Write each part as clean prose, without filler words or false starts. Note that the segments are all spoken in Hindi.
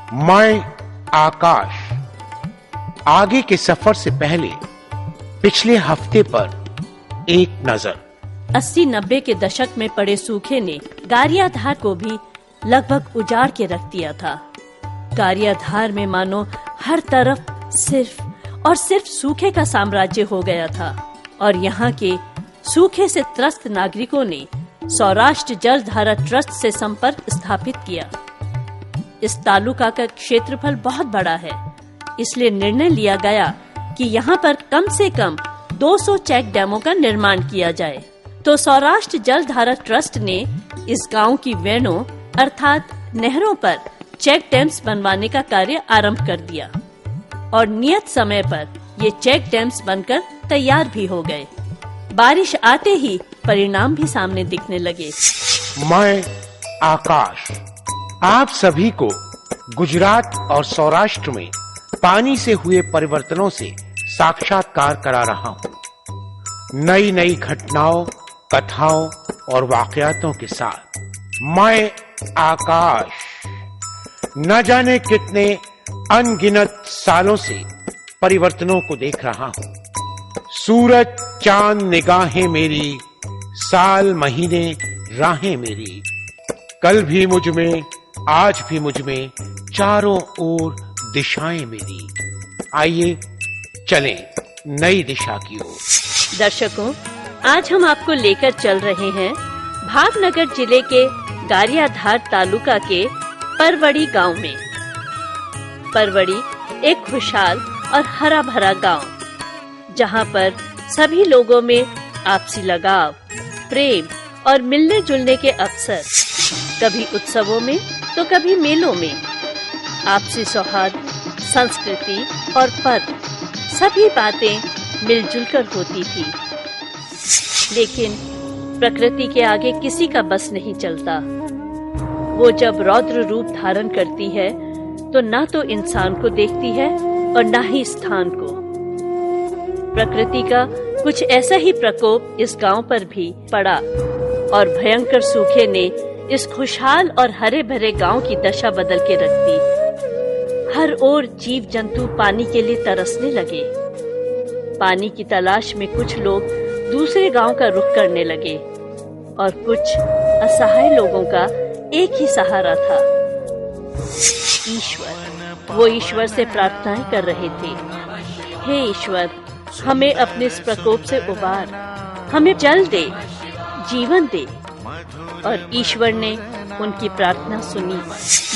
मैं आकाश। आगे के सफर से पहले पिछले हफ्ते पर एक नजर। 80-90 के दशक में पड़े सूखे ने गारियाधार को भी लगभग उजाड़ के रख दिया था। गारियाधार में मानो हर तरफ सिर्फ और सिर्फ सूखे का साम्राज्य हो गया था और यहाँ के सूखे से त्रस्त नागरिकों ने सौराष्ट्र जल धारा ट्रस्ट से संपर्क स्थापित किया। इस तालुका का क्षेत्रफल बहुत बड़ा है, इसलिए निर्णय लिया गया कि यहाँ पर कम से कम 200 चेक डैमों का निर्माण किया जाए। तो सौराष्ट्र जल धारा ट्रस्ट ने इस गांव की वेणों अर्थात नहरों पर चेक डैम्स बनवाने का कार्य आरंभ कर दिया और नियत समय पर ये चेक डैम्स बनकर तैयार भी हो गए। बारिश आते ही परिणाम भी सामने दिखने लगे। मैं आकाश आप सभी को गुजरात और सौराष्ट्र में पानी से हुए परिवर्तनों से साक्षात्कार करा रहा हूँ। नई नई घटनाओं, कथाओं और वाकयातों के साथ मैं आकाश न जाने कितने अनगिनत सालों से परिवर्तनों को देख रहा हूँ। सूरज चांद निगाहें मेरी, साल महीने राहें मेरी, कल भी मुझ में आज भी मुझ में, चारों ओर दिशाएं मेरी। आइए चलें नई दिशा की ओर। दर्शकों, आज हम आपको लेकर चल रहे हैं भावनगर जिले के गारियाधार तालुका के परवड़ी गांव में। परवड़ी एक खुशहाल और हरा भरा गांव, जहां पर सभी लोगों में आपसी लगाव, प्रेम और मिलने जुलने के अवसर, कभी उत्सवों में तो कभी मेलों में, आपसी सौहार्द, संस्कृति और पर्व, सभी बातें मिलजुल कर होती थी। लेकिन प्रकृति के आगे किसी का बस नहीं चलता। वो जब रौद्र रूप धारण करती है तो ना तो इंसान को देखती है और ना ही स्थान को। प्रकृति का कुछ ऐसा ही प्रकोप इस गांव पर भी पड़ा और भयंकर सूखे ने इस खुशहाल और हरे भरे गांव की दशा बदल के रख दी। हर ओर जीव जंतु पानी के लिए तरसने लगे। पानी की तलाश में कुछ लोग दूसरे गांव का रुख करने लगे और कुछ असहाय लोगों का एक ही सहारा था, ईश्वर। वो ईश्वर से प्रार्थनाएं कर रहे थे, हे ईश्वर, हमें अपने इस प्रकोप से उबार, हमें जल दे, जीवन दे। और ईश्वर ने उनकी प्रार्थना सुनी।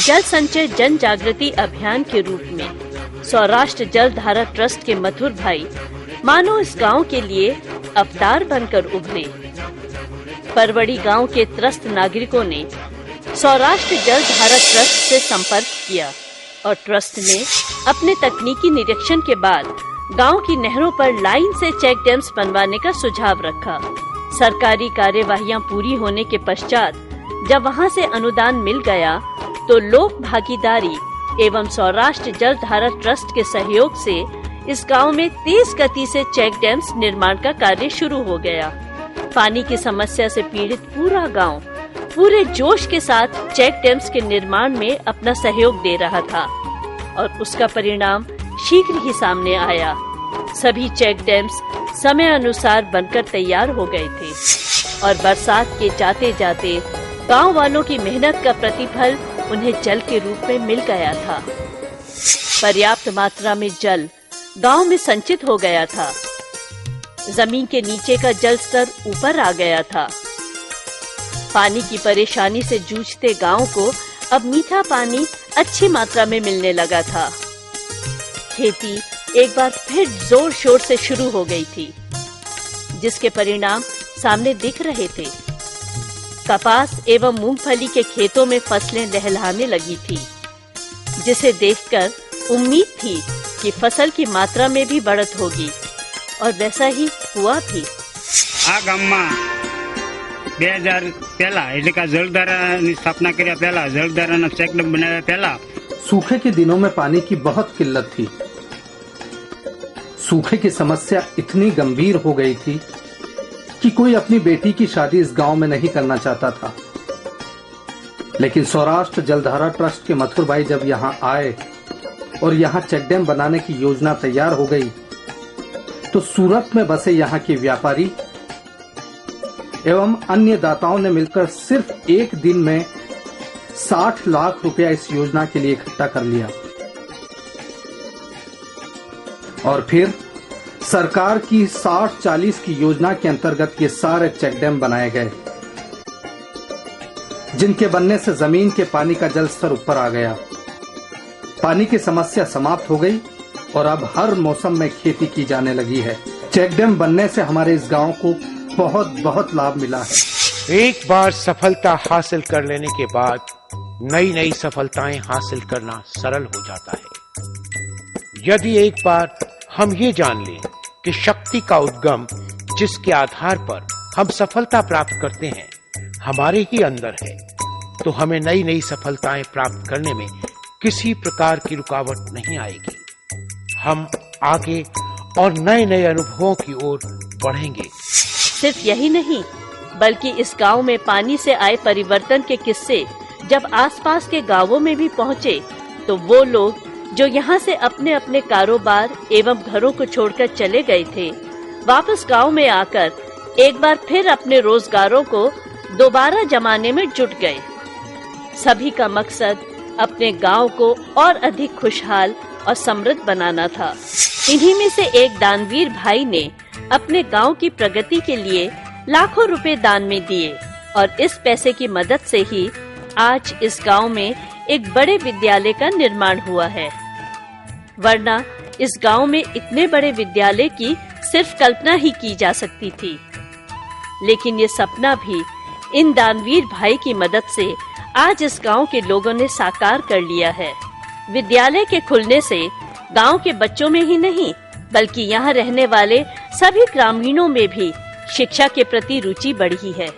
जल संचय जन जागृति अभियान के रूप में सौराष्ट्र जल धारा ट्रस्ट के मथुर भाई मानो इस गांव के लिए अवतार बनकर उभरे। परवड़ी गांव के त्रस्त नागरिकों ने सौराष्ट्र जल धारा ट्रस्ट से संपर्क किया और ट्रस्ट ने अपने तकनीकी निरीक्षण के बाद गांव की नहरों पर लाइन से चेक डैम्स बनवाने का सुझाव रखा। सरकारी कार्यवाहियां पूरी होने के पश्चात जब वहां से अनुदान मिल गया तो लोक भागीदारी एवं सौराष्ट्र जल धारा ट्रस्ट के सहयोग से इस गांव में तेज गति से चेक डैम्स निर्माण का कार्य शुरू हो गया। पानी की समस्या से पीड़ित पूरा गांव पूरे जोश के साथ चेक डैम्स के निर्माण में अपना सहयोग दे रहा था और उसका परिणाम शीघ्र ही सामने आया। सभी चेक डैम्स समय अनुसार बनकर तैयार हो गए थे और बरसात के जाते जाते गांव वालों की मेहनत का प्रतिफल उन्हें जल के रूप में मिल गया था। पर्याप्त मात्रा में जल गांव में संचित हो गया था। जमीन के नीचे का जल स्तर ऊपर आ गया था। पानी की परेशानी से जूझते गांव को अब मीठा पानी अच्छी मात्रा में मिलने लगा था। खेती एक बार फिर जोर शोर से शुरू हो गई थी, जिसके परिणाम सामने दिख रहे थे। कपास एवं मूंगफली के खेतों में फसलें लहलहाने लगी थी, जिसे देखकर उम्मीद थी कि फसल की मात्रा में भी बढ़त होगी और वैसा ही हुआ भी। आ गामમાં 2000 પહેલા એટલે કે જળધારાની સ્થાપના કર્યા પહેલા જળધારાના ચેક ડેમ બનાવ્યા પહેલા सूखे के दिनों में पानी की बहुत किल्लत थी। सूखे की समस्या इतनी गंभीर हो गई थी कि कोई अपनी बेटी की शादी इस गांव में नहीं करना चाहता था। लेकिन सौराष्ट्र जलधारा ट्रस्ट के मथुर भाई जब यहाँ आए और यहाँ चेक डैम बनाने की योजना तैयार हो गई, तो सूरत में बसे यहाँ के व्यापारी एवं अन्य दाताओं ने मिलकर सिर्फ एक दिन में 60 लाख रुपया इस योजना के लिए इकट्ठा कर लिया और फिर सरकार की 60-40 की योजना के अंतर्गत ये सारे चेक डैम बनाए गए, जिनके बनने से जमीन के पानी का जल स्तर ऊपर आ गया। पानी की समस्या समाप्त हो गई और अब हर मौसम में खेती की जाने लगी है। चेक डैम बनने से हमारे इस गांव को बहुत बहुत लाभ मिला है। एक बार सफलता हासिल कर लेने के बाद नई नई सफलताएं हासिल करना सरल हो जाता है। यदि एक बार हम ये जान लें कि शक्ति का उद्गम जिसके आधार पर हम सफलता प्राप्त करते हैं हमारे ही अंदर है, तो हमें नई नई सफलताएं प्राप्त करने में किसी प्रकार की रुकावट नहीं आएगी। हम आगे और नए नए अनुभवों की ओर बढ़ेंगे। सिर्फ यही नहीं, बल्कि इस गांव में पानी से आए परिवर्तन के किस्से जब आसपास के गांवों में भी पहुंचे, तो वो लोग जो यहाँ से अपने अपने कारोबार एवं घरों को छोड़कर चले गए थे, वापस गांव में आकर एक बार फिर अपने रोजगारों को दोबारा जमाने में जुट गए। सभी का मकसद अपने गांव को और अधिक खुशहाल और समृद्ध बनाना था। इन्हीं में से एक दानवीर भाई ने अपने गांव की प्रगति के लिए लाखों रुपए दान में दिए और इस पैसे की मदद से ही आज इस गांव में एक बड़े विद्यालय का निर्माण हुआ है। वरना इस गांव में इतने बड़े विद्यालय की सिर्फ कल्पना ही की जा सकती थी। लेकिन ये सपना भी इन दानवीर भाई की मदद से आज इस गांव के लोगों ने साकार कर लिया है। विद्यालय के खुलने से गांव के बच्चों में ही नहीं, बल्कि यहाँ रहने वाले सभी ग्रामीणों में भी शिक्षा के प्रति रुचि बढ़ी है।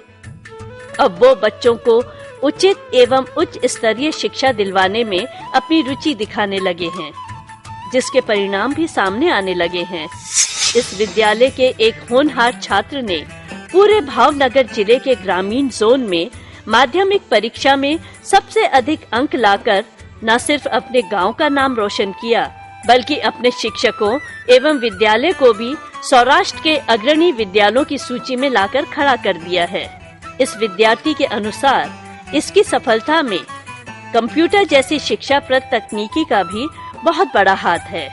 अब वो बच्चों को उचित एवं उच्च स्तरीय शिक्षा दिलवाने में अपनी रुचि दिखाने लगे हैं, जिसके परिणाम भी सामने आने लगे हैं। इस विद्यालय के एक होनहार छात्र ने पूरे भावनगर जिले के ग्रामीण जोन में माध्यमिक परीक्षा में सबसे अधिक अंक लाकर न सिर्फ अपने गांव का नाम रोशन किया, बल्कि अपने शिक्षकों एवं विद्यालय को भी सौराष्ट्र के अग्रणी विद्यालयों की सूची में लाकर खड़ा कर दिया है। इस विद्यार्थी के अनुसार इसकी सफलता में कंप्यूटर जैसी शिक्षाप्रद तकनीकी का भी बहुत बड़ा हाथ है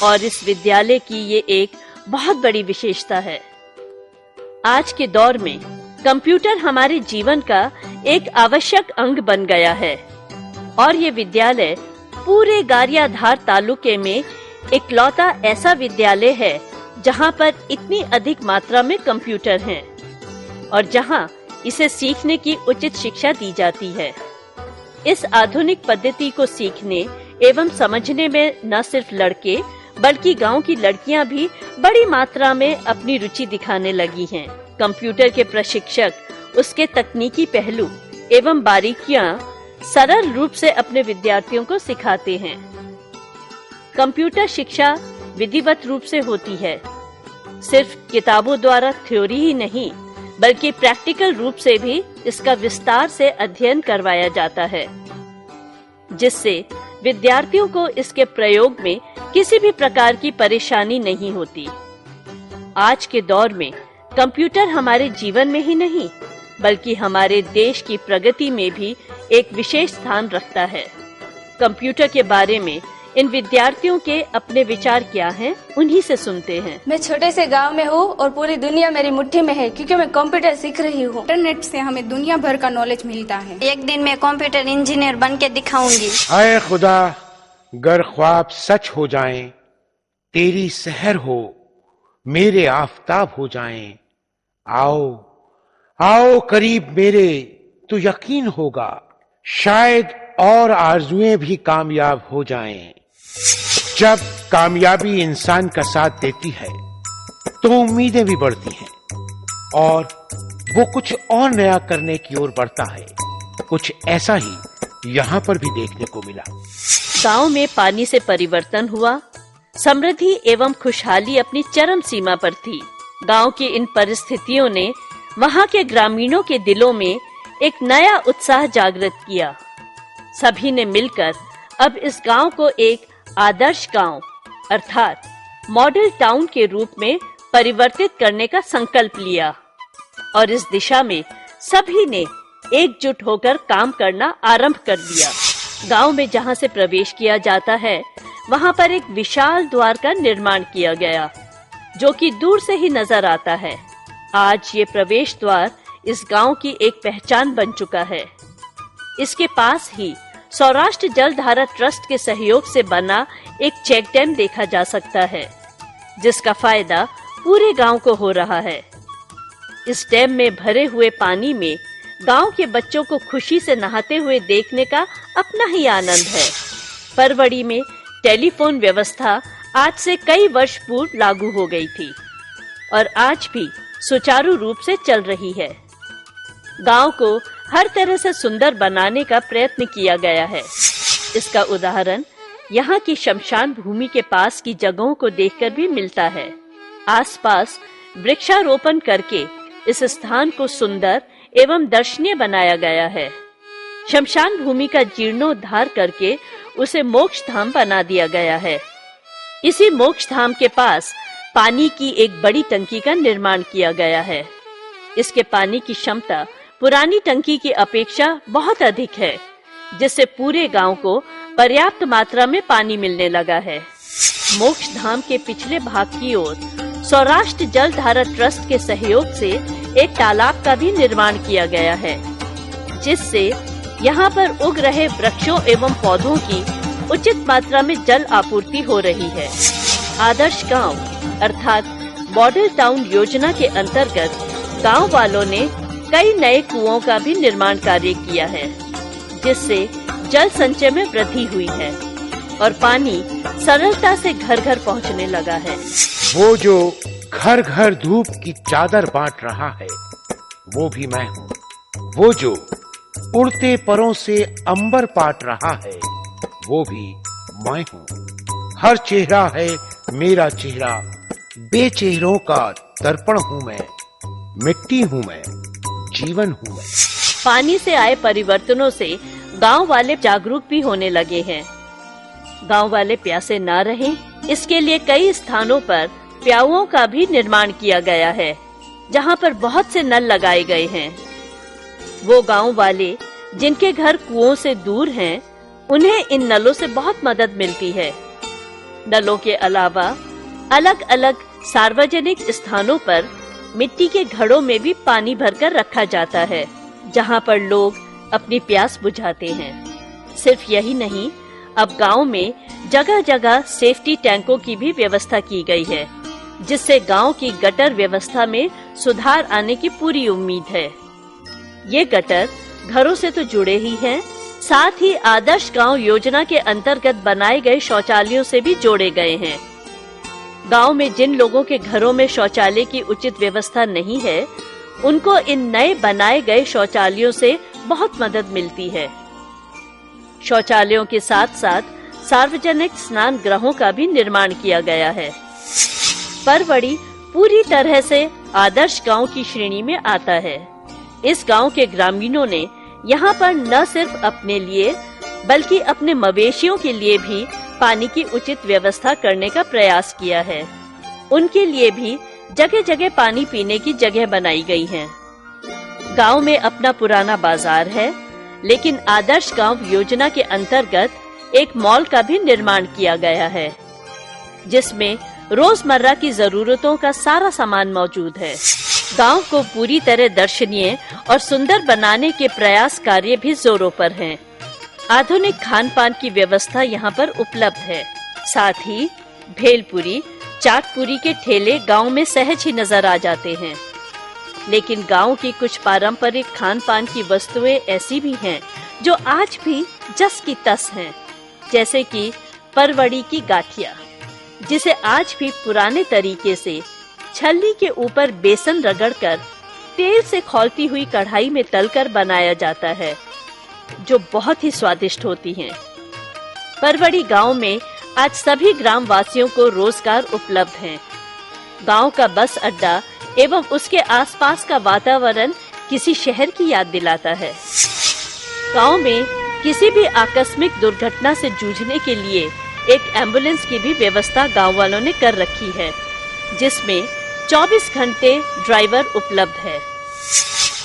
और इस विद्यालय की ये एक बहुत बड़ी विशेषता है। आज के दौर में कंप्यूटर हमारे जीवन का एक आवश्यक अंग बन गया है और ये विद्यालय पूरे गारियाधार तालुके में इकलौता ऐसा विद्यालय है जहां पर इतनी अधिक मात्रा में कंप्यूटर हैं और जहां इसे सीखने की उचित शिक्षा दी जाती है। इस आधुनिक पद्धति को सीखने एवं समझने में न सिर्फ लड़के बल्कि गांव की लड़कियां भी बड़ी मात्रा में अपनी रुचि दिखाने लगी हैं। कंप्यूटर के प्रशिक्षक उसके तकनीकी पहलू एवं बारीकियां सरल रूप से अपने विद्यार्थियों को सिखाते हैं। कंप्यूटर शिक्षा विधिवत रूप से होती है, सिर्फ किताबों द्वारा थ्योरी ही नहीं बल्कि प्रैक्टिकल रूप से भी इसका विस्तार से अध्ययन करवाया जाता है, जिससे विद्यार्थियों को इसके प्रयोग में किसी भी प्रकार की परेशानी नहीं होती। आज के दौर में कंप्यूटर हमारे जीवन में ही नहीं बल्कि हमारे देश की प्रगति में भी एक विशेष स्थान रखता है। कंप्यूटर के बारे में इन विद्यार्थियों के अपने विचार क्या हैं, उन्हीं से सुनते हैं। मैं छोटे से गांव में हूँ और पूरी दुनिया मेरी मुट्ठी में है क्योंकि मैं कंप्यूटर सीख रही हूँ। इंटरनेट से हमें दुनिया भर का नॉलेज मिलता है। एक दिन मैं कंप्यूटर इंजीनियर बन के दिखाऊंगी। आए खुदा, गर ख्वाब सच हो जाएं, तेरी सहर हो मेरे आफताब हो जाएं। आओ आओ करीब मेरे, तो यकीन होगा शायद और आरजुएं भी कामयाब हो जाएं। जब कामयाबी इंसान का साथ देती है तो उम्मीदें भी बढ़ती हैं और वो कुछ और नया करने की ओर बढ़ता है। कुछ ऐसा ही यहाँ पर भी देखने को मिला। गांव में पानी से परिवर्तन हुआ, समृद्धि एवं खुशहाली अपनी चरम सीमा पर थी। गांव की इन परिस्थितियों ने वहां के ग्रामीणों के दिलों में एक नया उत्साह जागृत किया। सभी ने मिलकर अब इस गांव को एक आदर्श गांव अर्थात मॉडल टाउन के रूप में परिवर्तित करने का संकल्प लिया और इस दिशा में सभी ने एकजुट होकर काम करना आरंभ कर दिया। गांव में जहां से प्रवेश किया जाता है वहां पर एक विशाल द्वार का निर्माण किया गया जो कि दूर से ही नजर आता है। आज ये प्रवेश द्वार इस गांव की एक पहचान बन चुका है। इसके पास ही सौराष्ट्र जलधारा ट्रस्ट के सहयोग से बना एक चेक डैम देखा जा सकता है जिसका फायदा पूरे गांव को हो रहा है। इस डैम में भरे हुए पानी में गांव के बच्चों को खुशी से नहाते हुए देखने का अपना ही आनंद है। परवड़ी में टेलीफोन व्यवस्था आज से कई वर्ष पूर्व लागू हो गई थी और आज भी सुचारू रूप से चल रही है। गांव को हर तरह से सुंदर बनाने का प्रयत्न किया गया है। इसका उदाहरण यहाँ की शमशान भूमि के पास की जगहों को देखकर भी मिलता है। आसपास वृक्षारोपण करके इस स्थान को सुंदर एवं दर्शनीय बनाया गया है। शमशान भूमि का जीर्णोद्धार करके उसे मोक्ष धाम बना दिया गया है। इसी मोक्ष धाम के पास पानी की एक बड़ी टंकी का निर्माण किया गया है। इसके पानी की क्षमता पुरानी टंकी की अपेक्षा बहुत अधिक है, जिससे पूरे गांव को पर्याप्त मात्रा में पानी मिलने लगा है। मोक्ष धाम के पिछले भाग की ओर सौराष्ट्र जलधारा ट्रस्ट के सहयोग से एक तालाब का भी निर्माण किया गया है, जिससे यहाँ पर उग रहे वृक्षों एवं पौधों की उचित मात्रा में जल आपूर्ति हो रही है। आदर्श गांव अर्थात मॉडल टाउन योजना के अंतर्गत गांव वालों ने कई नए कुओं का भी निर्माण कार्य किया है, जिससे जल संचय में वृद्धि हुई है और पानी सरलता से घर घर पहुंचने लगा है। वो जो घर घर धूप की चादर बांट रहा है वो भी मैं हूँ। वो जो उड़ते परों से अंबर पाट रहा है वो भी मैं हूँ। हर चेहरा है मेरा चेहरा, बेचेहरों का दर्पण हूँ मैं, मिट्टी हूँ मैं, जीवन हूँ मैं। पानी से आए परिवर्तनों से गांव वाले जागरूक भी होने लगे हैं। गांव वाले प्यासे ना रहें, इसके लिए कई स्थानों पर प्याऊओं का भी निर्माण किया गया है, जहां पर बहुत से नल लगाए गए हैं। वो गांव वाले जिनके घर कुओं से दूर हैं, उन्हें इन नलों से बहुत मदद मिलती है। नलों के अलावा अलग अलग सार्वजनिक स्थानों पर मिट्टी के घड़ों में भी पानी भरकर रखा जाता है, जहां पर लोग अपनी प्यास बुझाते हैं। सिर्फ यही नहीं, अब गांव में जगह जगह सेफ्टी टैंकों की भी व्यवस्था की गई है, जिससे गांव की गटर व्यवस्था में सुधार आने की पूरी उम्मीद है। ये गटर घरों से तो जुड़े ही हैं, साथ ही आदर्श गांव योजना के अंतर्गत बनाए गए शौचालयों से भी जोड़े गए हैं। गांव में जिन लोगों के घरों में शौचालय की उचित व्यवस्था नहीं है, उनको इन नए बनाए गए शौचालयों से बहुत मदद मिलती है। शौचालयों के साथ साथ सार्वजनिक स्नान गृहों का भी निर्माण किया गया है। परवड़ी पूरी तरह से आदर्श गांव की श्रेणी में आता है। इस गांव के ग्रामीणों ने यहाँ पर न सिर्फ अपने लिए बल्कि अपने मवेशियों के लिए भी पानी की उचित व्यवस्था करने का प्रयास किया है। उनके लिए भी जगह जगह पानी पीने की जगह बनाई गई है। गांव में अपना पुराना बाजार है, लेकिन आदर्श गांव योजना के अंतर्गत एक मॉल का भी निर्माण किया गया है, जिसमें रोजमर्रा की जरूरतों का सारा सामान मौजूद है। गांव को पूरी तरह दर्शनीय और सुंदर बनाने के प्रयास कार्य भी जोरों पर हैं। आधुनिक खान पान की व्यवस्था यहाँ पर उपलब्ध है। साथ ही भेलपुरी, चाटपुरी के ठेले गांव में सहज ही नजर आ जाते हैं। लेकिन गांव की कुछ पारंपरिक खान पान की वस्तुएं ऐसी भी हैं जो आज भी जस की तस हैं, जैसे कि परवड़ी की गाठिया, जिसे आज भी पुराने तरीके से छल्ली के ऊपर बेसन रगड़कर तेल से खौलती हुई कढ़ाई में तलकर बनाया जाता है, जो बहुत ही स्वादिष्ट होती हैं। परवड़ी गांव में आज सभी ग्राम वासियों को रोजगार उपलब्ध है। गांव का बस अड्डा एवं उसके आसपास का वातावरण किसी शहर की याद दिलाता है। गांव में किसी भी आकस्मिक दुर्घटना से जूझने के लिए एक एम्बुलेंस की भी व्यवस्था गांव वालों ने कर रखी है, जिसमें 24 घंटे ड्राइवर उपलब्ध है।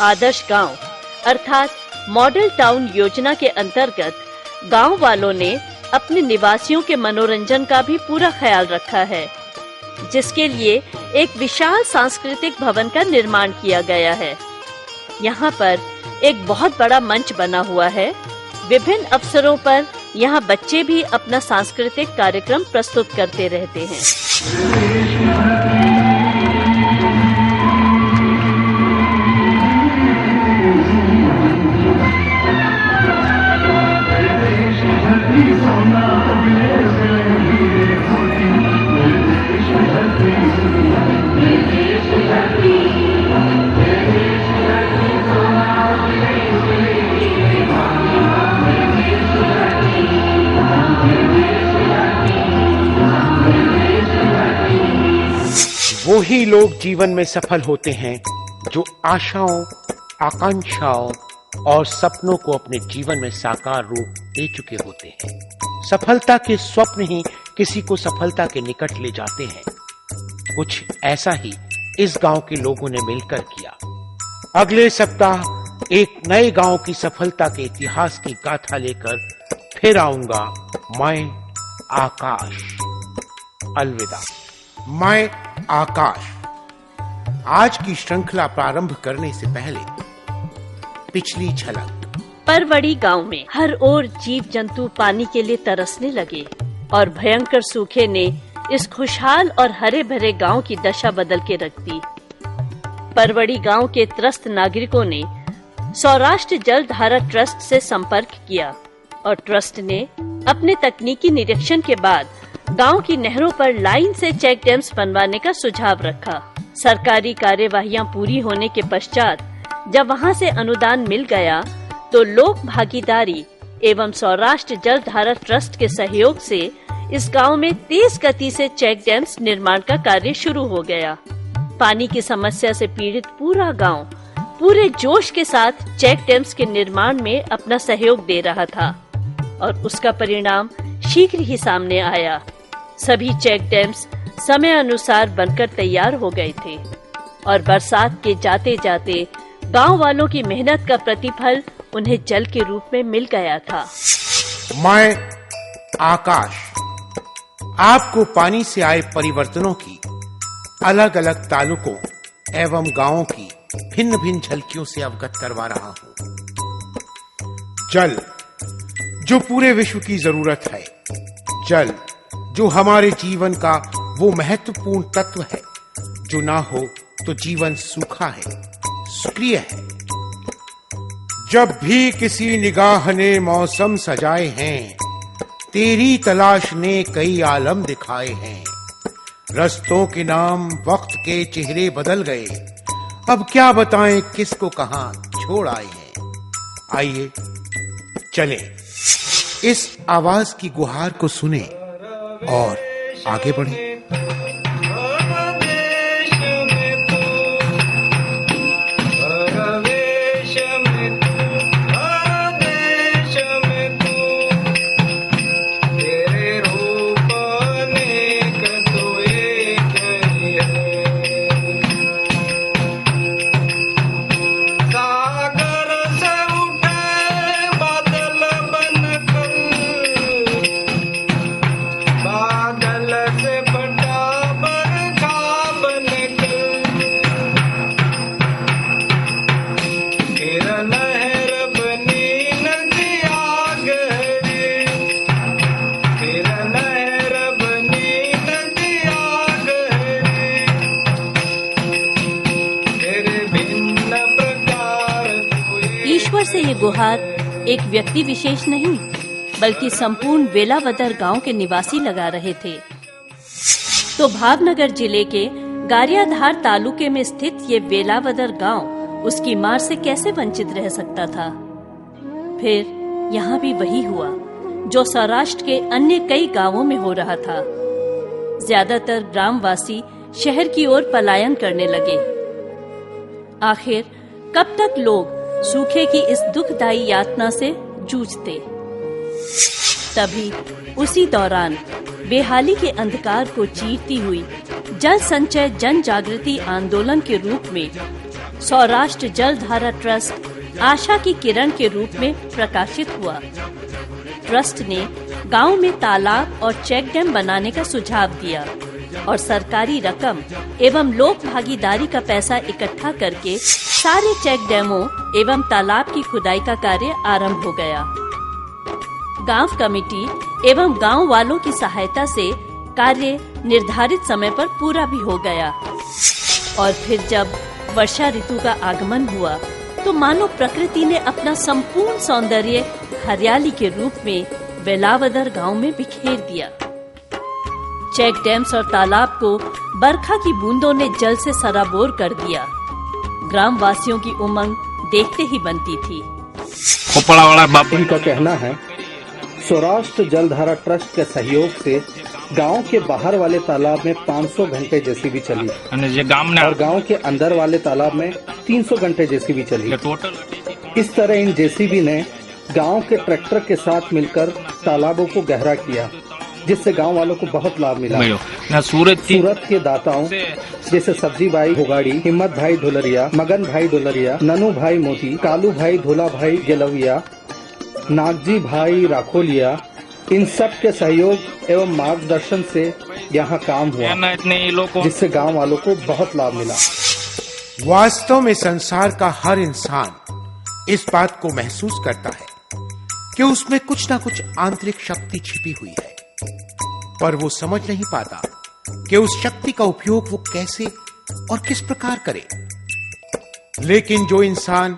आदर्श गांव अर्थात मॉडल टाउन योजना के अंतर्गत गांव वालों ने अपने निवासियों के मनोरंजन का भी पूरा ख्याल रखा है, जिसके लिए एक विशाल सांस्कृतिक भवन का निर्माण किया गया है। यहाँ पर एक बहुत बड़ा मंच बना हुआ है। विभिन्न अवसरों पर यहाँ बच्चे भी अपना सांस्कृतिक कार्यक्रम प्रस्तुत करते रहते हैं। वो ही लोग जीवन में सफल होते हैं जो आशाओं, आकांक्षाओं और सपनों को अपने जीवन में साकार रूप दे चुके होते हैं। सफलता के स्वप्न ही किसी को सफलता के निकट ले जाते हैं। कुछ ऐसा ही इस गांव के लोगों ने मिलकर किया। अगले सप्ताह एक नए गांव की सफलता के इतिहास की गाथा लेकर फिर आऊंगा। मैं आकाश। अलविदा। मैं आकाश। आज की श्रृंखला प्रारंभ करने से पहले पिछली झलक। परवड़ी गांव में हर ओर जीव जंतु पानी के लिए तरसने लगे और भयंकर सूखे ने इस खुशहाल और हरे भरे गांव की दशा बदल के रख दी। परवड़ी गांव के त्रस्त नागरिकों ने सौराष्ट्र जल धारा ट्रस्ट से संपर्क किया और ट्रस्ट ने अपने तकनीकी निरीक्षण के बाद गांव की नहरों पर लाइन से चेक डैम्स बनवाने का सुझाव रखा। सरकारी कार्यवाहियां पूरी होने के पश्चात जब वहां से अनुदान मिल गया तो लोक भागीदारी एवं सौराष्ट्र जल धारा ट्रस्ट के सहयोग से इस गांव में तेज गति से चेक डैम्स निर्माण का कार्य शुरू हो गया। पानी की समस्या से पीड़ित पूरा गांव पूरे जोश के साथ चेक डैम्स के निर्माण में अपना सहयोग दे रहा था और उसका परिणाम शीघ्र ही सामने आया। सभी चेक डैम्स समय अनुसार बनकर तैयार हो गए थे और बरसात के जाते जाते गांव वालों की मेहनत का प्रतिफल उन्हें जल के रूप में मिल गया था। मैं आकाश आपको पानी से आए परिवर्तनों की अलग अलग तालुकों एवं गांवों की भिन्न भिन्न झलकियों से अवगत करवा रहा हूं। जल जो पूरे विश्व की जरूरत है, जल जो हमारे जीवन का वो महत्वपूर्ण तत्व है जो ना हो तो जीवन सूखा है, सक्रिय है। जब भी किसी निगाह ने मौसम सजाए हैं, तेरी तलाश ने कई आलम दिखाए हैं। रस्तों के नाम वक्त के चेहरे बदल गए, अब क्या बताएं किसको कहां छोड़ आए हैं। आइए चलें, इस आवाज की गुहार को सुने और आगे बढ़े। ईश्वर से ये गुहार एक व्यक्ति विशेष नहीं बल्कि संपूर्ण वेलावदर गांव के निवासी लगा रहे थे। तो भावनगर जिले के गारियाधार तालुके में स्थित ये वेलावदर गांव उसकी मार से कैसे वंचित रह सकता था। फिर यहाँ भी वही हुआ जो सौराष्ट्र के अन्य कई गांवों में हो रहा था। ज्यादातर ग्रामवासी शहर की ओर पलायन करने लगे। आखिर कब तक लोग सूखे की इस दुखदायी यातना से जूझते। तभी उसी दौरान बेहाली के अंधकार को चीरती हुई जल संचय जन जागृति आंदोलन के रूप में सौराष्ट्र जलधारा ट्रस्ट आशा की किरण के रूप में प्रकाशित हुआ। ट्रस्ट ने गांव में तालाब और चेक डैम बनाने का सुझाव दिया और सरकारी रकम एवं लोक भागीदारी का पैसा इकट्ठा करके सारे चेक डैमों एवं तालाब की खुदाई का कार्य आरंभ हो गया। गांव कमेटी एवं गांव वालों की सहायता से कार्य निर्धारित समय पर पूरा भी हो गया और फिर जब वर्षा ऋतु का आगमन हुआ तो मानो प्रकृति ने अपना संपूर्ण सौंदर्य हरियाली के रूप में बेलावदर गांव में बिखेर दिया। चेक डैम्स और तालाब को बरखा की बूंदों ने जल से सराबोर कर दिया। ग्राम वासियों की उमंग देखते ही बनती थी। इनका कहना है सौराष्ट्र जलधारा ट्रस्ट के सहयोग से गांव के बाहर वाले तालाब में 500 घंटे जेसीबी चली और गांव के अंदर वाले तालाब में 300 घंटे जेसीबी चली। इस तरह इन जेसीबी ने गांव के ट्रैक्टर के साथ मिलकर तालाबों को गहरा किया, जिससे गांव वालों को बहुत लाभ मिला। सूरत के दाताओं जैसे सब्जी भाई भोगाड़ी, हिम्मत भाई ढोलरिया, मगन भाई ढोलरिया, ननू भाई मोती, कालू भाई धोला भाई गेलविया, नागजी भाई राखोलिया, इन सब के सहयोग एवं मार्गदर्शन से यहाँ काम हुआ, जिससे गांव वालों को बहुत लाभ मिला। वास्तव में संसार का हर इंसान इस बात को महसूस करता है कि उसमें कुछ न कुछ आंतरिक शक्ति छिपी हुई है, पर वो समझ नहीं पाता कि उस शक्ति का उपयोग वो कैसे और किस प्रकार करे। लेकिन जो इंसान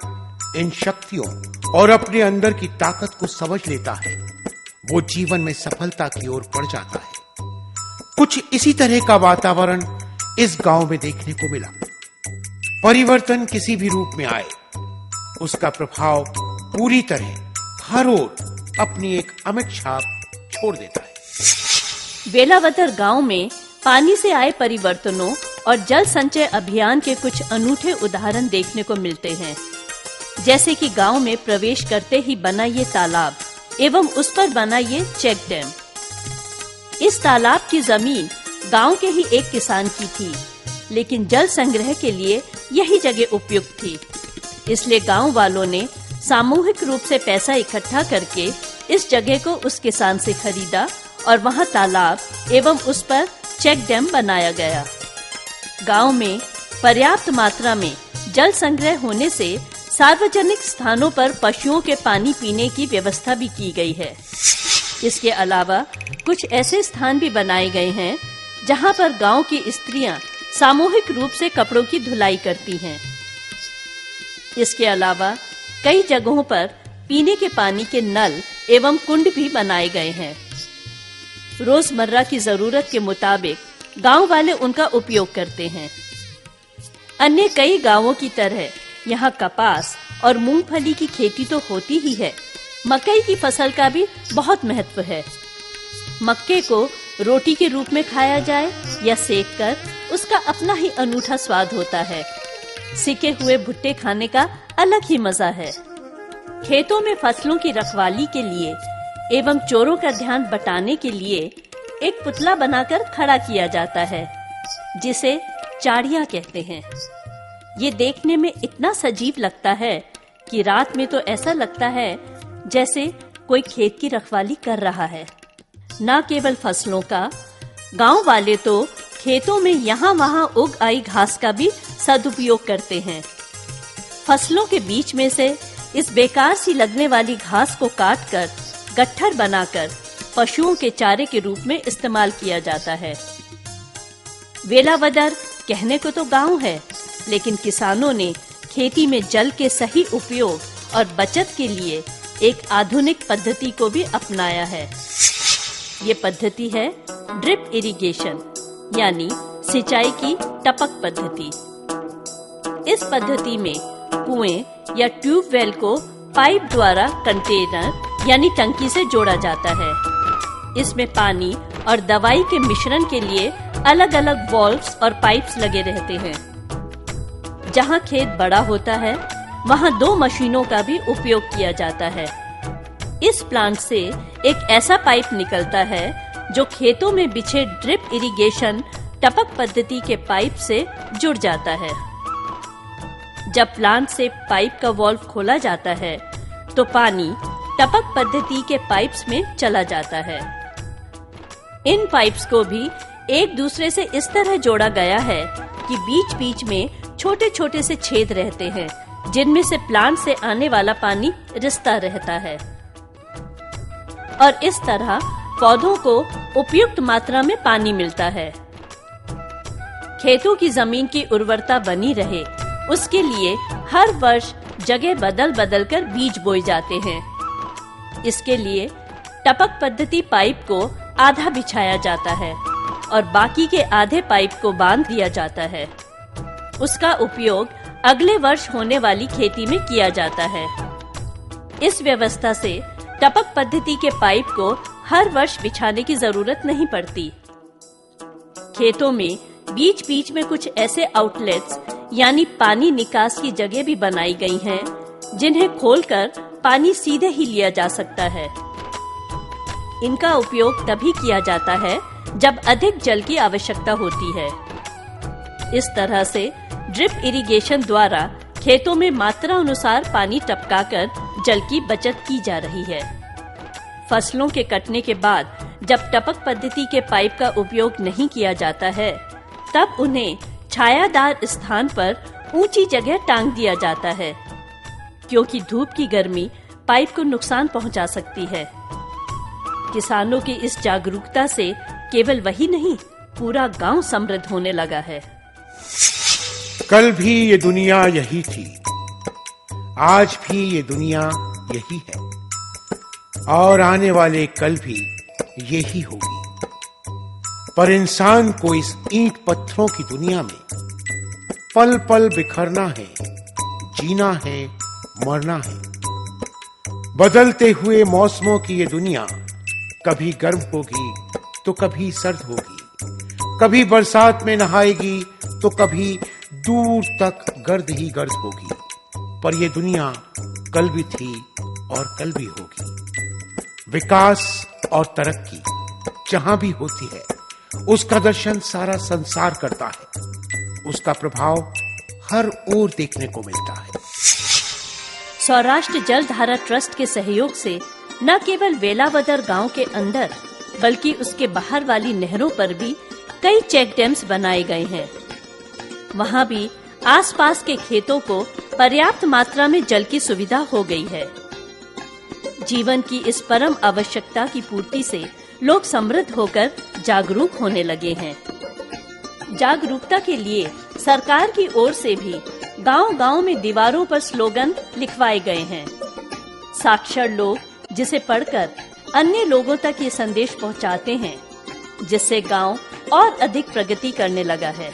इन शक्तियों और अपने अंदर की ताकत को समझ लेता है वो जीवन में सफलता की ओर बढ़ जाता है। कुछ इसी तरह का वातावरण इस गांव में देखने को मिला। परिवर्तन किसी भी रूप में आए, उसका प्रभाव पूरी तरह हर ओर अपनी एक अमिट छाप छोड़ देता है। बेलावदर गांव में पानी से आए परिवर्तनों और जल संचय अभियान के कुछ अनूठे उदाहरण देखने को मिलते हैं, जैसे कि गांव में प्रवेश करते ही बना ये तालाब एवं उस पर बना ये चेक डैम। इस तालाब की जमीन गांव के ही एक किसान की थी, लेकिन जल संग्रह के लिए यही जगह उपयुक्त थी। इसलिए गांव वालों ने सामूहिक रूप से पैसा इकट्ठा करके इस जगह को उस किसान से खरीदा और वहां तालाब एवं उस पर चेक डैम बनाया गया। गांव में पर्याप्त मात्रा में जल संग्रह होने से सार्वजनिक स्थानों पर पशुओं के पानी पीने की व्यवस्था भी की गई है। इसके अलावा कुछ ऐसे स्थान भी बनाए गए हैं जहां पर गांव की स्त्रियां सामूहिक रूप से कपड़ों की धुलाई करती हैं। इसके अलावा कई जगहों पर पीने के पानी के नल एवं कुंड भी बनाए गए हैं। रोजमर्रा की जरूरत के मुताबिक गांव वाले उनका उपयोग करते हैं। अन्य कई गांवों की तरह यहाँ कपास और मूंगफली की खेती तो होती ही है, मकई की फसल का भी बहुत महत्व है। मक्के को रोटी के रूप में खाया जाए या सेक कर, उसका अपना ही अनूठा स्वाद होता है। सिके हुए भुट्टे खाने का अलग ही मजा है। खेतों में फसलों की रखवाली के लिए एवं चोरों का ध्यान बटाने के लिए एक पुतला बनाकर खड़ा किया जाता है, जिसे चाड़िया कहते हैं। ये देखने में इतना सजीव लगता है कि रात में तो ऐसा लगता है जैसे कोई खेत की रखवाली कर रहा है। न केवल फसलों का, गांव वाले तो खेतों में यहाँ वहाँ उग आई घास का भी सदुपयोग करते हैं। फसलों के बीच में से इस बेकार सी लगने वाली घास को काटकर गट्ठर बनाकर पशुओं के चारे के रूप में इस्तेमाल किया जाता है। वेलावदर कहने को तो गांव है, लेकिन किसानों ने खेती में जल के सही उपयोग और बचत के लिए एक आधुनिक पद्धति को भी अपनाया है। ये पद्धति है ड्रिप इरिगेशन, यानी सिंचाई की टपक पद्धति। इस पद्धति में कुएं या ट्यूबवेल को पाइप द्वारा कंटेनर यानी टंकी से जोड़ा जाता है। इसमें पानी और दवाई के मिश्रण के लिए अलग अलग वाल्व्स और पाइप्स लगे रहते हैं। जहाँ खेत बड़ा होता है वहाँ 2 मशीनों का भी उपयोग किया जाता है। इस प्लांट से एक ऐसा पाइप निकलता है जो खेतों में बिछे ड्रिप इरिगेशन टपक पद्धति के पाइप से जुड़ जाता है। जब प्लांट से पाइप का वाल्व खोला जाता है तो पानी टपक पद्धति के पाइप्स में चला जाता है। इन पाइप्स को भी एक दूसरे से इस तरह जोड़ा गया है कि बीच-बीच में छोटे-छोटे से छेद रहते हैं, जिनमें से प्लांट से आने वाला पानी रिसता रहता है और इस तरह पौधों को उपयुक्त मात्रा में पानी मिलता है। खेतों की जमीन की उर्वरता बनी रहे, उसके लिए हर वर्ष जगह बदल कर बीज बोए जाते हैं। इसके लिए टपक पद्धति पाइप को आधा बिछाया जाता है और बाकी के आधे पाइप को बांध दिया जाता है। उसका उपयोग अगले वर्ष होने वाली खेती में किया जाता है। इस व्यवस्था से टपक पद्धति के पाइप को हर वर्ष बिछाने की जरूरत नहीं पड़ती। खेतों में बीच-बीच में कुछ ऐसे आउटलेट्स यानी पानी निकास की जगह भी बनाई गई हैं, जिन्हें खोलकर पानी सीधे ही लिया जा सकता है। इनका उपयोग तभी किया जाता है जब अधिक जल की आवश्यकता होती है। इस तरह से ड्रिप इरिगेशन द्वारा खेतों में मात्रा अनुसार पानी टपकाकर जल की बचत की जा रही है। फसलों के कटने के बाद जब टपक पद्धति के पाइप का उपयोग नहीं किया जाता है, तब उन्हें छायादार स्थान पर ऊंची जगह टांग दिया जाता है, क्योंकि धूप की गर्मी पाइप को नुकसान पहुंचा सकती है। किसानों की इस जागरूकता से केवल वही नहीं, पूरा गांव समृद्ध होने लगा है। कल भी ये दुनिया यही थी, आज भी ये दुनिया यही है और आने वाले कल भी यही होगी। पर इंसान को इस ईंट पत्थरों की दुनिया में पल पल बिखरना है, जीना है, मरना है। बदलते हुए मौसमों की ये दुनिया कभी गर्म होगी तो कभी सर्द होगी, कभी बरसात में नहाएगी तो कभी दूर तक गर्द ही गर्द होगी। पर ये दुनिया कल भी थी और कल भी होगी। विकास और तरक्की जहां भी होती है, उसका दर्शन सारा संसार करता है, उसका प्रभाव हर ओर देखने को मिलता है। सौराष्ट्र जलधारा ट्रस्ट के सहयोग से न केवल वेलावदर गांव के अंदर बल्कि उसके बाहर वाली नहरों पर भी कई चेक डैम्स बनाए गए हैं। वहां भी आसपास के खेतों को पर्याप्त मात्रा में जल की सुविधा हो गई है। जीवन की इस परम आवश्यकता की पूर्ति से लोग समृद्ध होकर जागरूक होने लगे हैं। जागरूकता के लिए सरकार की ओर से भी गांव-गांव में दीवारों पर स्लोगन लिखवाए गए हैं। साक्षर लोग जिसे पढ़कर अन्य लोगों तक ये संदेश पहुंचाते हैं, जिससे गांव और अधिक प्रगति करने लगा है।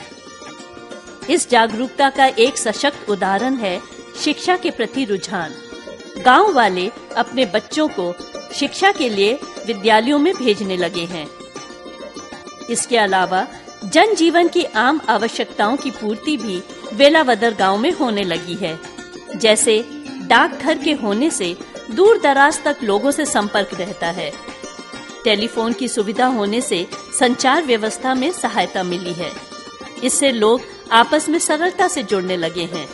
इस जागरूकता का एक सशक्त उदाहरण है शिक्षा के प्रति रुझान। गांव वाले अपने बच्चों को शिक्षा के लिए विद्यालयों में भेजने लगे हैं। इसके अलावा जनजीवन की आम आवश्यकताओं की पूर्ति भी वेलावदर गांव में होने लगी है। जैसे डाकघर के होने से दूर दराज तक लोगों से संपर्क रहता है। टेलीफोन की सुविधा होने से संचार व्यवस्था में सहायता मिली है। इससे लोग आपस में सरलता से जुड़ने लगे हैं।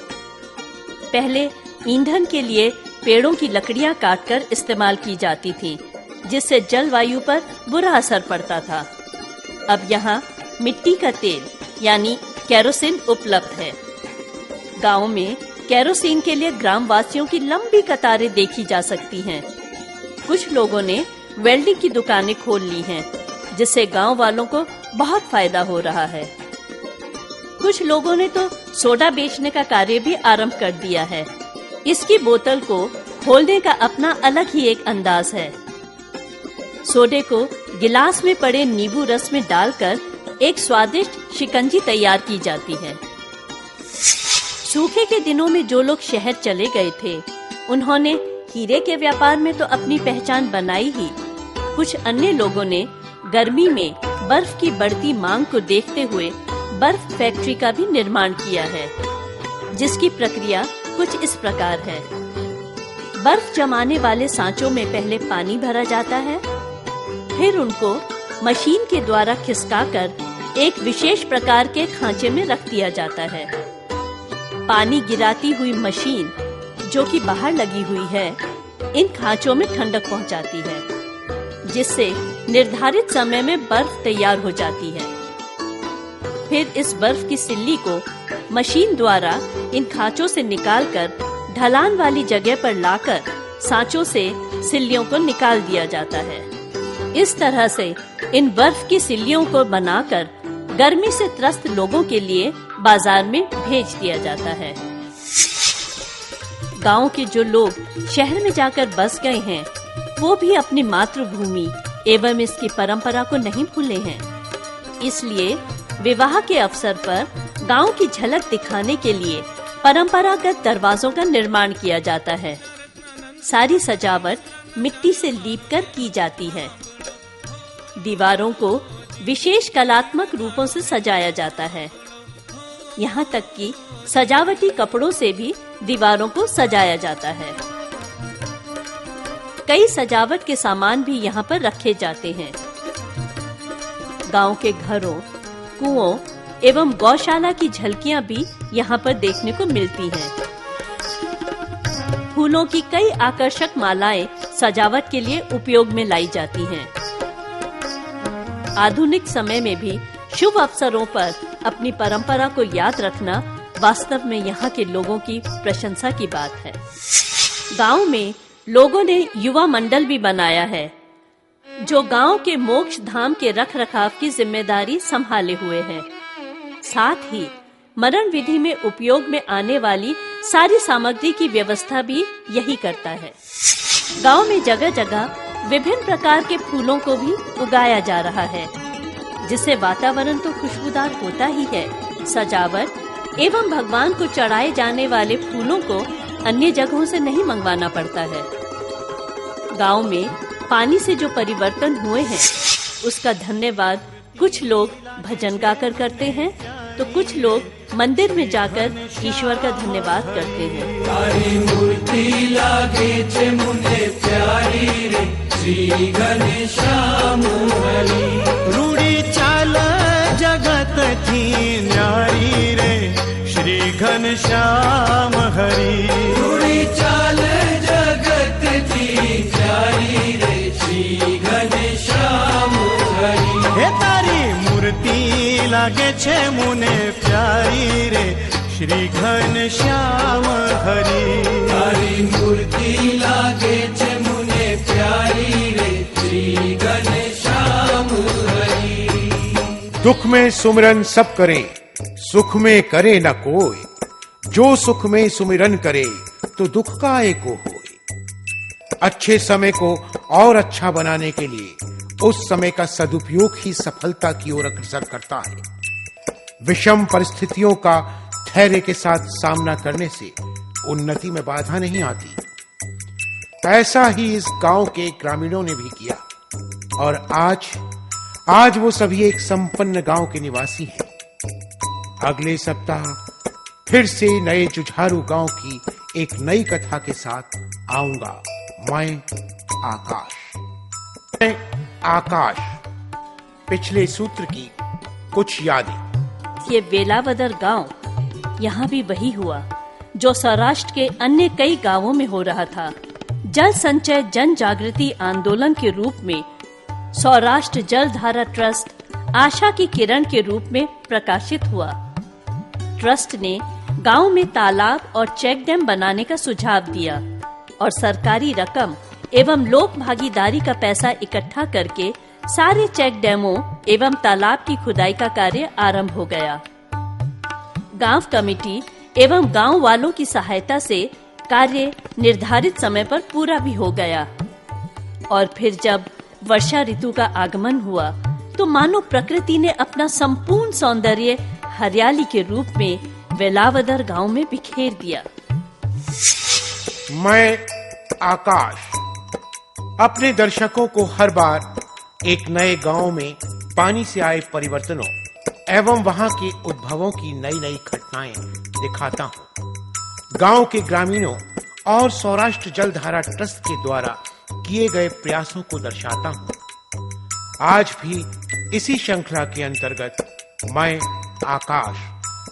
पहले ईंधन के लिए पेड़ों की लकड़ियां काटकर इस्तेमाल की जाती थीं, जिससे जलवायु पर बुरा असर पड़ता था। अब यहाँ मिट्टी का तेल यानी केरोसिन उपलब्ध है। गांव में केरोसिन के लिए ग्रामवासियों की लंबी कतारें देखी जा सकती हैं। कुछ लोगों ने वेल्डिंग की दुकानें खोल ली हैं, जिससे गांव वालों को बहुत फायदा हो रहा है। कुछ लोगों ने तो सोडा बेचने का कार्य भी आरंभ कर दिया है। इसकी बोतल को खोलने का अपना अलग ही एक अंदाज है। सोडे को गिलास में पड़े नींबू रस में डालकर एक स्वादिष्ट शिकंजी तैयार की जाती है। सूखे के दिनों में जो लोग शहर चले गए थे, उन्होंने हीरे के व्यापार में तो अपनी पहचान बनाई ही। कुछ अन्य लोगों ने गर्मी में बर्फ की बढ़ती मांग को देखते हुए बर्फ फैक्ट्री का भी निर्माण किया है, जिसकी प्रक्रिया कुछ इस प्रकार है। बर्फ जमाने वाले सांचों में पहले पानी भरा जाता है, फिर उनको मशीन के द्वारा खिसकाकर एक विशेष प्रकार के खांचे में रख दिया जाता है। पानी गिराती हुई मशीन, जो कि बाहर लगी हुई है, इन खांचों में ठंडक पहुंचाती है, जिससे निर्धारित समय में बर्फ तैयार हो जाती है। फिर इस बर्फ की सिल्ली को मशीन द्वारा इन खांचों से निकालकर ढलान वाली जगह पर लाकर सांचों से सिल्लियों को निकाल दिया जाता है। इस तरह से इन बर्फ की सिल्लियों को बनाकर गर्मी से त्रस्त लोगों के लिए बाजार में भेज दिया जाता है। गांव के जो लोग शहर में जाकर बस गए हैं, वो भी अपनी मातृभूमि एवं इसकी परंपरा को नहीं भूले हैं। इसलिए विवाह के अवसर पर गांव की झलक दिखाने के लिए परंपरागत दरवाजों का निर्माण किया जाता है। सारी सजावट मिट्टी से लीपकर की जाती है। दीवारों को विशेष कलात्मक रूपों से सजाया जाता है। यहाँ तक कि सजावटी कपड़ों से भी दीवारों को सजाया जाता है। कई सजावट के सामान भी यहाँ पर रखे जाते हैं। गांव के घरों, कुओं एवं गौशाला की झलकियां भी यहाँ पर देखने को मिलती हैं। फूलों की कई आकर्षक मालाएं सजावट के लिए उपयोग में लाई जाती हैं। आधुनिक समय में भी शुभ अवसरों पर अपनी परंपरा को याद रखना वास्तव में यहाँ के लोगों की प्रशंसा की बात है। गांव में लोगों ने युवा मंडल भी बनाया है, जो गांव के मोक्ष धाम के रखरखाव की जिम्मेदारी संभाले हुए है। साथ ही मरण विधि में उपयोग में आने वाली सारी सामग्री की व्यवस्था भी यही करता है। गांव में जगह जगह विभिन्न प्रकार के फूलों को भी उगाया जा रहा है, जिससे वातावरण तो खुशबूदार होता ही है, सजावट एवं भगवान को चढ़ाए जाने वाले फूलों को अन्य जगहों से नहीं मंगवाना पड़ता है। गांव में पानी से जो परिवर्तन हुए हैं, उसका धन्यवाद कुछ लोग भजन गाकर करते हैं, तो कुछ लोग मंदिर में जाकर ईश्वर का धन्यवाद करते हैं। तारी मूर्ति लागे छे मुने प्यारी रे, श्री घनश्याम हरि। रूड़ी चाल जगत थी न्यारी रे, श्री घनश्याम हरि। रूड़ी चाल जगत थी न्यारी रे, श्री घनश्याम हरि। हे तारी मूर्ति लागे छे मुने प्यारी रे, श्री घनश्याम हरि। तारी मूर्ति लागे छे मुने प्यारी रे, श्री घनश्याम हरि। दुख में सुमिरन सब करे, सुख में करे न कोई। जो सुख में सुमिरन करे, तो दुख काहे को होए। अच्छे समय को और अच्छा बनाने के लिए उस समय का सदुपयोग ही सफलता की ओर अग्रसर करता है। विषम परिस्थितियों का धैर्य के साथ सामना करने से उन्नति में बाधा नहीं आती। ऐसा ही इस गांव के ग्रामीणों ने भी किया, और आज वो सभी एक संपन्न गांव के निवासी हैं। अगले सप्ताह फिर से नए जुझारू गांव की एक नई कथा के साथ आऊंगा। मैं आकाश। पिछले सूत्र की कुछ यादें। ये वेलावदर गांव, यहाँ भी वही हुआ जो सौराष्ट्र के अन्य कई गांवों में हो रहा था। जल संचय जन जागृति आंदोलन के रूप में सौराष्ट्र जल धारा ट्रस्ट आशा की किरण के रूप में प्रकाशित हुआ। ट्रस्ट ने गांव में तालाब और चेक डैम बनाने का सुझाव दिया, और सरकारी रकम एवं लोक भागीदारी का पैसा इकट्ठा करके सारे चेक डैमों एवं तालाब की खुदाई का कार्य आरंभ हो गया। गांव कमेटी एवं गांव वालों की सहायता से कार्य निर्धारित समय पर पूरा भी हो गया। और फिर जब वर्षा ऋतु का आगमन हुआ, तो मानो प्रकृति ने अपना संपूर्ण सौंदर्य हरियाली के रूप में वेलावदर गांव में बिखेर दिया। मैं आकाश अपने दर्शकों को हर बार एक नए गांव में पानी से आए परिवर्तनों एवं वहां के उद्भवों की नई नई घटनाएं दिखाता हूं। गांव के ग्रामीणों और सौराष्ट्र जलधारा ट्रस्ट के द्वारा किए गए प्रयासों को दर्शाता हूं। आज भी इसी श्रृंखला के अंतर्गत मैं आकाश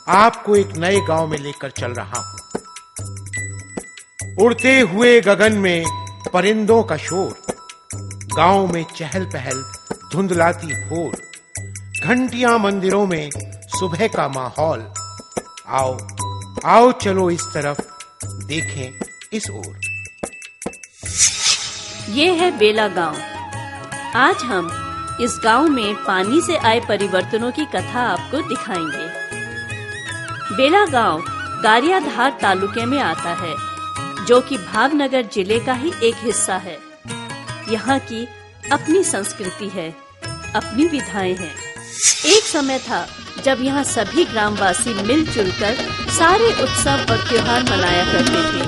आपको एक नए गांव में लेकर चल रहा हूं। उड़ते हुए गगन में परिंदों का शोर, गांव में चहल पहल धुंधलाती भोर, घंटियां मंदिरों में सुबह का माहौल। आओ आओ चलो इस तरफ, देखें इस ओर। ये है बेला गांव। आज हम इस गांव में पानी से आए परिवर्तनों की कथा आपको दिखाएंगे। बेला गांव गारियाधार तालुके में आता है, जो कि भावनगर जिले का ही एक हिस्सा है। यहाँ की अपनी संस्कृति है, अपनी विधाएं हैं। एक समय था जब यहाँ सभी ग्रामवासी मिलजुल कर सारे उत्सव और त्योहार मनाया करते थे।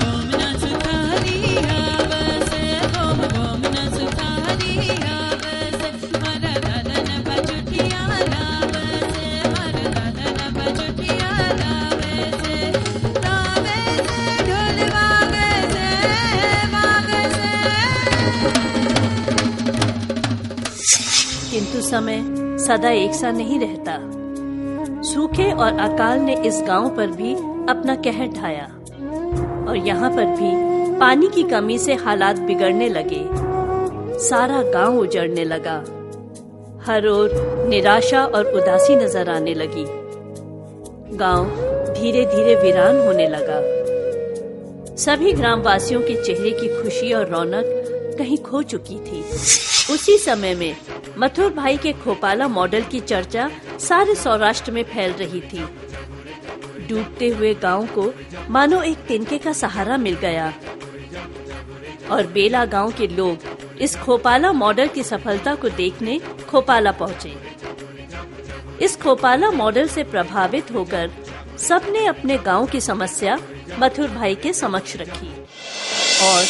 किंतु समय सदा एक सा नहीं रहता। सूखे और अकाल ने इस गांव पर भी अपना कहर ढाया और यहाँ पर भी पानी की कमी से हालात बिगड़ने लगे। सारा गांव उजड़ने लगा। हर ओर निराशा और उदासी नजर आने लगी। गांव धीरे धीरे वीरान होने लगा। सभी ग्रामवासियों के चेहरे की खुशी और रौनक कहीं खो चुकी थी। उसी समय में मथुर भाई के खोपाला मॉडल की चर्चा सारे सौराष्ट्र में फैल रही थी। डूबते हुए गांव को मानो एक तिनके का सहारा मिल गया और बेला गांव के लोग इस खोपाला मॉडल की सफलता को देखने खोपाला पहुंचे। इस खोपाला मॉडल से प्रभावित होकर सबने अपने गांव की समस्या मथुर भाई के समक्ष रखी और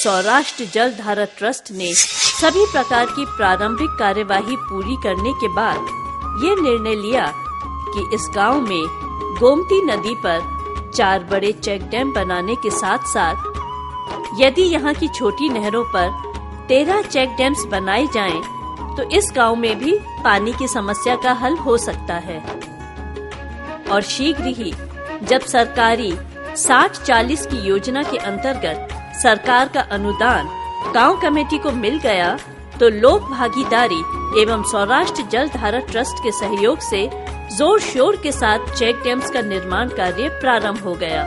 सौराष्ट्र जलधारा ट्रस्ट ने सभी प्रकार की प्रारंभिक कार्यवाही पूरी करने के बाद ये निर्णय लिया कि इस गांव में गोमती नदी पर 4 बड़े चेक डैम बनाने के साथ साथ यदि यहाँ की छोटी नहरों पर 13 चेक डैम्स बनाए जाएं, तो इस गांव में भी पानी की समस्या का हल हो सकता है। और शीघ्र ही जब सरकारी 60-40 की योजना के अंतर्गत सरकार का अनुदान गांव कमेटी को मिल गया, तो लोक भागीदारी एवं सौराष्ट्र जलधारा ट्रस्ट के सहयोग से जोर शोर के साथ चेक डैम्स का निर्माण कार्य प्रारंभ हो गया।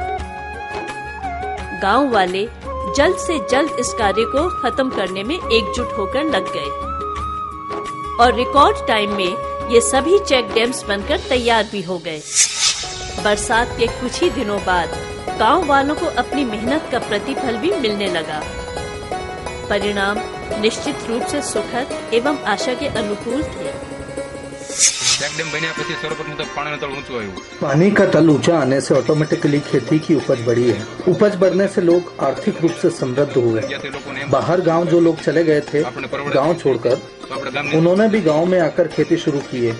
गांव वाले जल्द से जल्द इस कार्य को खत्म करने में एकजुट होकर लग गए और रिकॉर्ड टाइम में ये सभी चेक डैम्स बनकर तैयार भी हो गए। बरसात के कुछ ही दिनों बाद गांव वालों को अपनी मेहनत का प्रतिफल भी मिलने लगा। परिणाम निश्चित रूप से सुखद एवं आशा के अनुकूल थे। पानी का तल ऊंचा आने से ऑटोमेटिकली खेती की उपज बढ़ी है। उपज बढ़ने से लोग आर्थिक रूप से समृद्ध हुए। बाहर गांव जो लोग चले गए थे गांव छोड़कर, उन्होंने भी गांव में आकर खेती शुरू की है,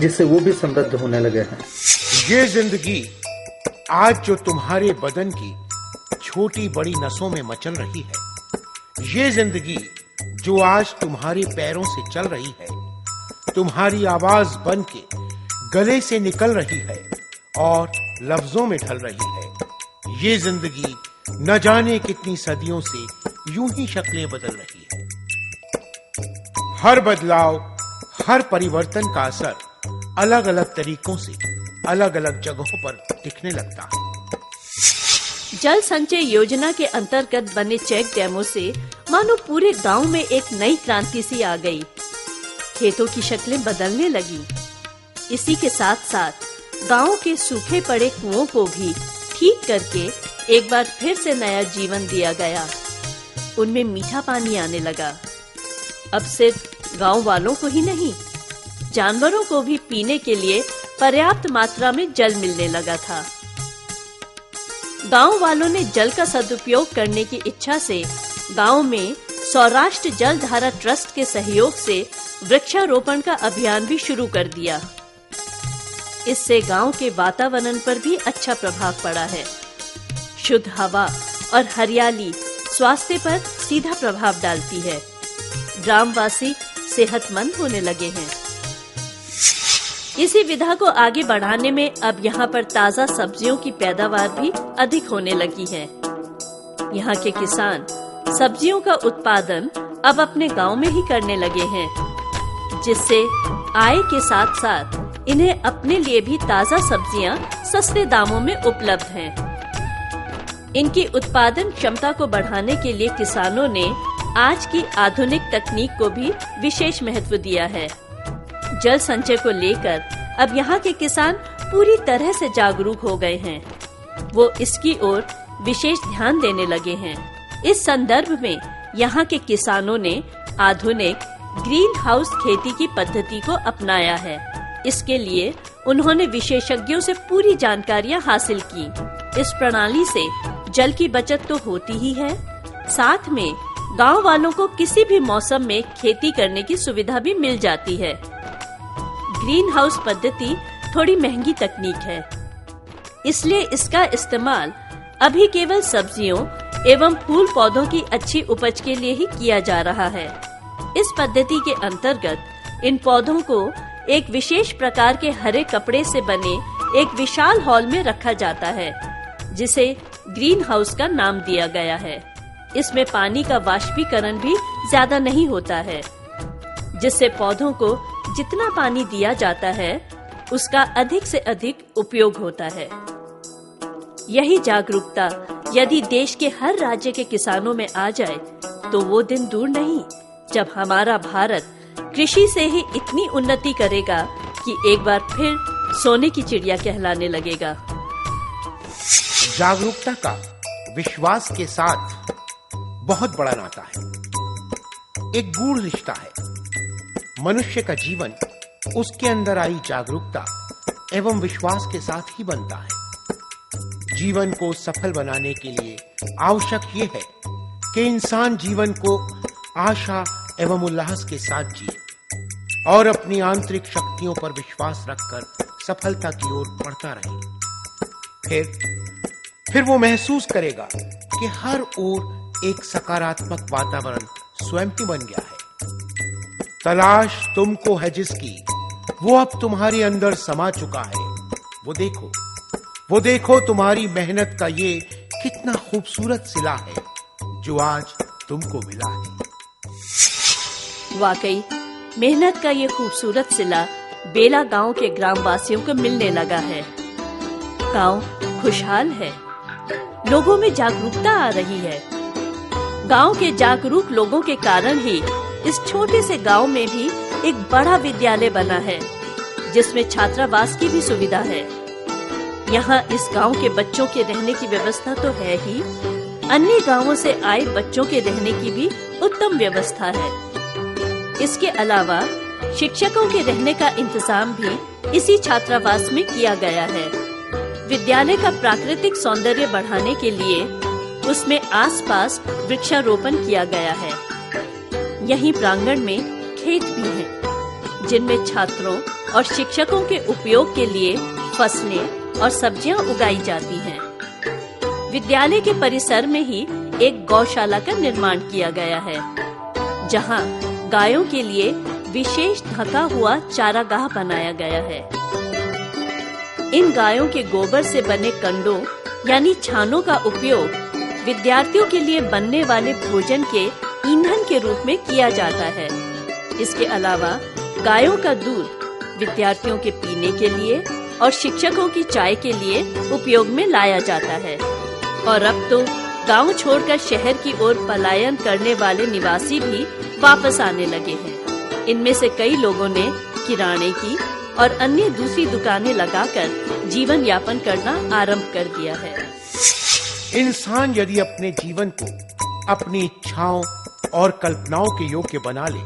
जिससे वो भी समृद्ध होने लगे हैं। ये जिंदगी आज जो तुम्हारे बदन की छोटी बड़ी नसों में मचल रही है, ये जिंदगी जो आज तुम्हारे पैरों से चल रही है, तुम्हारी आवाज बन के गले से निकल रही है और लफ्जों में ढल रही है, ये जिंदगी न जाने कितनी सदियों से यूं ही शक्लें बदल रही है। हर बदलाव, हर परिवर्तन का असर अलग अलग तरीकों से अलग अलग जगहों पर दिखने लगता है। जल संचय योजना के अंतर्गत बने चेक डैमों से मानो पूरे गांव में एक नई क्रांति सी आ गई। खेतों की शक्लें बदलने लगी। इसी के साथ साथ गांव के सूखे पड़े कुओं को भी ठीक करके एक बार फिर से नया जीवन दिया गया। उनमें मीठा पानी आने लगा। अब सिर्फ गांव वालों को ही नहीं, जानवरों को भी पीने के लिए पर्याप्त मात्रा में जल मिलने लगा था। गांव वालों ने जल का सदुपयोग करने की इच्छा से गांव में सौराष्ट्र जलधारा ट्रस्ट के सहयोग से वृक्षारोपण का अभियान भी शुरू कर दिया। इससे गांव के वातावरण पर भी अच्छा प्रभाव पड़ा है। शुद्ध हवा और हरियाली स्वास्थ्य पर सीधा प्रभाव डालती है। ग्रामवासी सेहतमंद होने लगे हैं। इसी विधा को आगे बढ़ाने में अब यहाँ पर ताजा सब्जियों की पैदावार भी अधिक होने लगी है। यहाँ के किसान सब्जियों का उत्पादन अब अपने गांव में ही करने लगे हैं, जिससे आय के साथ साथ इन्हें अपने लिए भी ताजा सब्जियां सस्ते दामों में उपलब्ध हैं। इनकी उत्पादन क्षमता को बढ़ाने के लिए किसानों ने आज की आधुनिक तकनीक को भी विशेष महत्व दिया है। जल संचय को लेकर अब यहाँ के किसान पूरी तरह से जागरूक हो गए हैं। वो इसकी ओर विशेष ध्यान देने लगे हैं। इस संदर्भ में यहाँ के किसानों ने आधुनिक ग्रीन हाउस खेती की पद्धति को अपनाया है। इसके लिए उन्होंने विशेषज्ञों से पूरी जानकारियाँ हासिल की। इस प्रणाली से जल की बचत तो होती ही है, साथ में गांव वालों को किसी भी मौसम में खेती करने की सुविधा भी मिल जाती है। ग्रीन हाउस पद्धति थोड़ी महंगी तकनीक है, इसलिए इसका इस्तेमाल अभी केवल सब्जियों एवं फूल पौधों की अच्छी उपज के लिए ही किया जा रहा है। इस पद्धति के अंतर्गत इन पौधों को एक विशेष प्रकार के हरे कपड़े से बने एक विशाल हॉल में रखा जाता है, जिसे ग्रीन हाउस का नाम दिया गया है। इसमें पानी का वाष्पीकरण भी ज्यादा नहीं होता है, जिससे पौधों को जितना पानी दिया जाता है उसका अधिक से अधिक उपयोग होता है। यही जागरूकता यदि देश के हर राज्य के किसानों में आ जाए तो वो दिन दूर नहीं जब हमारा भारत कृषि से ही इतनी उन्नति करेगा कि एक बार फिर सोने की चिड़िया कहलाने लगेगा। जागरूकता का विश्वास के साथ बहुत बड़ा नाता है, एक गूढ़ रिश्ता है। मनुष्य का जीवन उसके अंदर आई जागरूकता एवं विश्वास के साथ ही बनता है। जीवन को सफल बनाने के लिए आवश्यक ये है कि इंसान जीवन को आशा एवं उल्लास के साथ जिए और अपनी आंतरिक शक्तियों पर विश्वास रखकर सफलता की ओर बढ़ता रहे। फिर वो महसूस करेगा कि हर ओर एक सकारात्मक वातावरण स्वयं ही बन गया है। तलाश तुमको है जिसकी, वो अब तुम्हारे अंदर समा चुका है। वो देखो तुम्हारी मेहनत का ये कितना खूबसूरत सिला है जो आज तुमको मिला है। वाकई मेहनत का ये खूबसूरत सिला बेला गांव के ग्रामवासियों को मिलने लगा है। गांव खुशहाल है, लोगों में जागरूकता आ रही है। गांव के जागरूक लोगों के कारण ही इस छोटे से गांव में भी एक बड़ा विद्यालय बना है, जिसमें छात्रावास की भी सुविधा है। यहाँ इस गांव के बच्चों के रहने की व्यवस्था तो है ही, अन्य गांवों से आए बच्चों के रहने की भी उत्तम व्यवस्था है। इसके अलावा शिक्षकों के रहने का इंतजाम भी इसी छात्रावास में किया गया है। विद्यालय का प्राकृतिक सौंदर्य बढ़ाने के लिए उसमें आसपास वृक्षारोपण किया गया है। यहीं प्रांगण में खेत भी हैं, जिनमें छात्रों और शिक्षकों के उपयोग के लिए फसलें और सब्जियां उगाई जाती हैं। विद्यालय के परिसर में ही एक गौशाला का निर्माण किया गया है, जहां गायों के लिए विशेष ढका हुआ चारागाह बनाया गया है। इन गायों के गोबर से बने कंडों यानी छानों का उपयोग विद्यार्थियों के लिए बनने वाले भोजन के ईंधन के रूप में किया जाता है। इसके अलावा गायों का दूध विद्यार्थियों के पीने के लिए और शिक्षकों की चाय के लिए उपयोग में लाया जाता है। और अब तो गांव छोड़कर शहर की ओर पलायन करने वाले निवासी भी वापस आने लगे हैं। इनमें से कई लोगों ने किराने की और अन्य दूसरी दुकानें लगाकर जीवन यापन करना आरंभ कर दिया है। इंसान यदि अपने जीवन को अपनी इच्छाओं और कल्पनाओं के योग्य बना ले,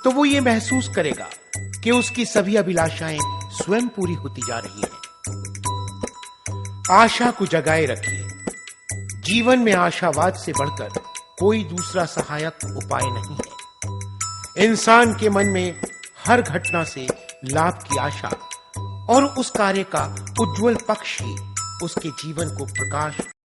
तो वो ये महसूस करेगा कि उसकी सभी अभिलाषाएं स्वयं पूरी होती जा रही हैं। आशा को जगाए रखिए। जीवन में आशावाद से बढ़कर कोई दूसरा सहायक उपाय नहीं है। इंसान के मन में हर घटना से लाभ की आशा और उस कार्य का उज्जवल पक्ष ही उसके जीवन को प्रकाश